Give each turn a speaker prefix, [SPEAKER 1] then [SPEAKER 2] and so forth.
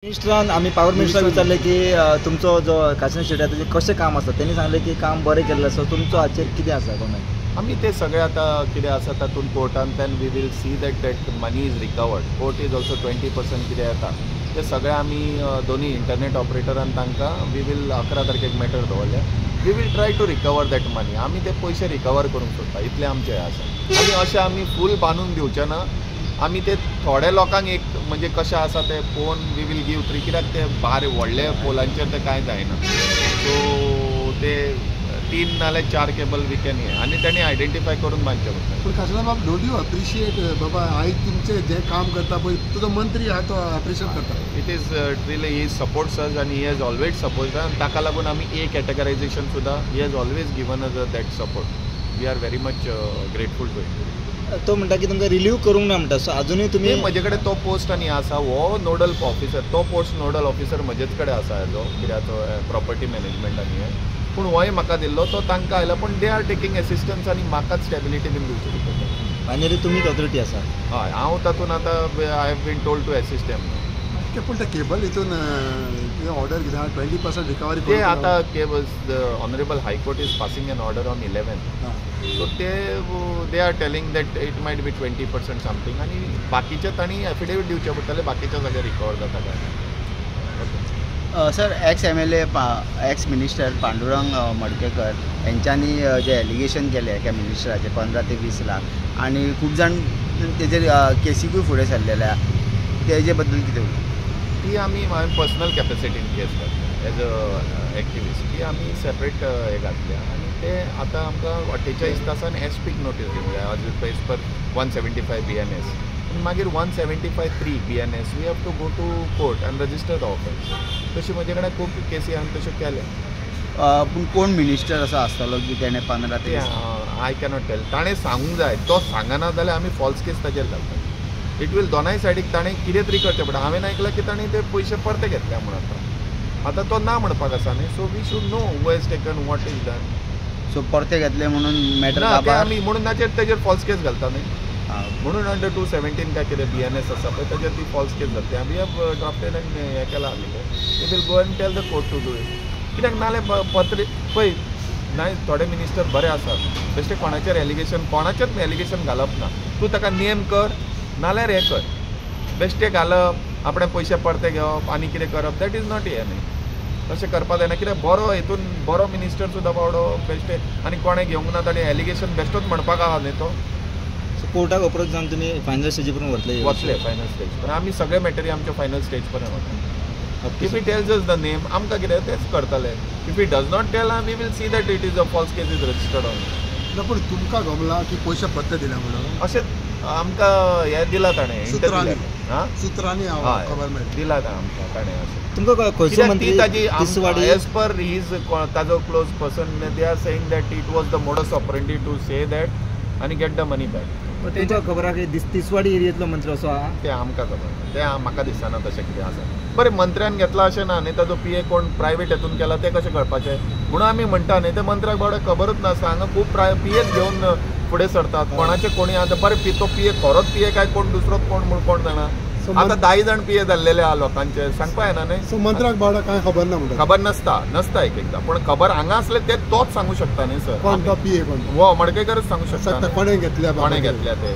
[SPEAKER 1] मिनिस्टरान आम्ही power minister विचारले की तुमचो जो काशीनाथ शेट्टी आसा तेजें कशें काम आसा त्यांनी सांगले की काम बरें केल्लें आसा तुमचो हाचेर कितें आसा कमेंट
[SPEAKER 2] आम्ही ते सगळे आता कितें आसा तातूंत कोर्टांतल्यान we will see that money is recovered court is also 20% कितें येता ते सगळे आमी दोन्ही इंटरनेट ऑपरेटरान तांकां वी वील 11 तारखेक मॅटर दवरले we will try to recover that money आमी ते पयशे रिकवर करूंक सोदता इतलें आमचें आसा आनी अशें आमी फूल बांदून दिवचे ना आमी ते थोड्या लोकांक एक म्हणजे कशें आसा ते पोवन वी वील गीव फ्री कित्याक ते भायर व्हडले पोलांचेर ते कांय जायना सो ते 3 नाल्यार 4 केबल वी कॅन हे आनी तेणी आयडेंटिफाय करून बांदचे पडटा
[SPEAKER 3] पण काशीनाथ बाब डोंट यू अप्रिशिएट बाबा आयज तुमचे जे काम करता पळय तुजो मंत्री आहा तो अप्रिशिएट करता
[SPEAKER 2] it is really he supports us आनी ही हॅज ऑलवेज सपोर्ट आनी ताका लागून आमी ए कॅटेगरायझेशन सुद्दां ही has always given us that support we are very much grateful to it
[SPEAKER 1] तो म्हणटा की तुमकां रिलीव करूंक ना म्हणटा सो अजुनूय तुमी
[SPEAKER 2] म्हजे कडेन तो पोस्ट आनी आसा हो नोडल ऑफिसर तो पोस्ट नोडल ऑफिसर म्हजेच कडेन आसा हेजो कित्याक तो प्रॉपर्टी मॅनेजमेंट आनी हे पूण होय म्हाका दिल्लो तो तांकां आयला पूण दे आर टेकिंग एसिस्टन्स आनी म्हाकाच स्टेबिलिटी बीन दिवची पडटा
[SPEAKER 1] फायनली तुमीच ऑथॉरिटी आसा
[SPEAKER 2] हय हांव तातूंत आतां I have been told to assist them
[SPEAKER 3] पूण ते केबल हितून ऑर्डर कितें आहा 20% रिकवरी
[SPEAKER 2] ते आतां cables honourable high court is passing an order on 11 so they are telling that it might B 20% something आनी बाकीचे तांणी एफिडेवीट दिवचे पडटले बाकीच्या जाग्यार रिकवर जाता काय
[SPEAKER 4] sir ex MLA ex minister Pandurang Madkekar यांच्यानी जे एलिगेशन केले एका मिनिस्टराचे 15 ते 20 लाख आणि खूप जण तेजेर केसीकूय फुडें सरलेल्या तेजे बद्दल कितें उलयता
[SPEAKER 2] ती आमी हांवें पर्सनल कॅपेसिटीन केस घातल्या एज अ एक्टिविस्ट ती आमी सेपरेट हे घातल्या आनी ते आतां आमकां 48 तासान एसपीक नोटीस दिवंक जाय एज पर 175 BNS आनी मागीर 175(3) BNS we have to go to court and register the offence तशी म्हजे कडेन खूब केसी हांवें तश्यो केल्या
[SPEAKER 4] पूण कोण मिनिस्टर असो आसतलो की तेणें 15 ते
[SPEAKER 2] आय कॅनॉट टेल ताणें सांगूंक जाय तो सांगना जाल्यार आमी फॉल्स केस ताचेर घालता इट वील दोनाय सायडीक ताणें कितें तरी करचें पडटा हांवें आयकलां की ताणें ते पयशे परते घेतल्या म्हणून आतां तो ना म्हणपाक आसा न्ही so we should know who has taken what is done
[SPEAKER 4] so परते घेतले म्हणून मॅटर
[SPEAKER 2] आमी म्हणून ताचेर फॉल्स केस घालता न्ही म्हणून अंडर 217 काय कितें BNS आसा पळय ताचेर ती फॉल्स केस घातली वी हॅव ड्राफ्टेड एंड हें केलां आमी we will go and tell the court to do it कित्याक नाल्यार पत्र पळय नाय थोडे मिनिस्टर बरे आसात बेश्टे कोणाचेर एलिगेशन कोणाचेच एलिगेशन घालप ना तूं ताका नेम कर नाल्यार हें कर बेश्टे घालप आपणे पयशे परते घेवप आनी कितें करप दॅट इज नॉट हे न्ही तशें करपाक जायना कित्याक बरो हितून बरो मिनिस्टर सुद्दां बावडो बेश्टे आनी कोणें घेवंक ना ताणें एलिगेशन बेश्टोच म्हणपाक आहा न्ही तो
[SPEAKER 1] कोर्टाक अप्रोच जावन तुमी फायनल स्टेजी पर्यंत
[SPEAKER 2] वतले फायनल स्टेज पण आमी सगळे मॅटरी आमच्या फायनल स्टेज पर्यंत वता if he tells us the name आमकां कितें तेच करतले if he does not tell we will see that it is a false case is registered on
[SPEAKER 3] पूण तुमकां गमला की पयशे परते दिल्या म्हणून
[SPEAKER 2] अशें आमकां हें दिलां ताणें
[SPEAKER 3] सुत्रांनी खबर मेळ्ळी
[SPEAKER 2] दिलां आमकां ताणें अशें
[SPEAKER 1] तुमकां खंयचो मंत्री
[SPEAKER 2] ताजी एज पर हीज ताजो close person they are saying that it was the modus operandi to say that आनी गेट द मनी बॅक
[SPEAKER 1] तुमकां खबर आहा की तिसवाडी एरियेंतलो मंत्री असो आहा
[SPEAKER 2] तें आमकां खबर तें म्हाका दिसना तशें कितें आसा बरें मंत्र्यान घेतला अशें ना न्ही ताजो PA कोण प्रायवेट हेतून केला तें कशें कळपाचें म्हणून आमी म्हणटा न्ही ते मंत्र्याक बाबडे खबरूच नासता हांगा खूब PAच घेवन फुडें सरतात कोणाचें कोणी आतां बरें तो PA खरोच PA काय कोण दुसरोच कोण म्हूण कोण जाणा आतां 10 जाण PA जाल्लेले आहा लोकांचे सांगपा येना न्ही
[SPEAKER 3] सो मंत्र्याक बाबडे कांय खबर ना म्हणटा
[SPEAKER 2] खबर नसता एक एकदां पूण खबर हांगा आसले ते तोच सांगू शकता न्ही सर
[SPEAKER 3] कोण तो PA कोण
[SPEAKER 2] हो मडकेकरच सांगू शकता
[SPEAKER 3] कोणें घेतल्या
[SPEAKER 2] ते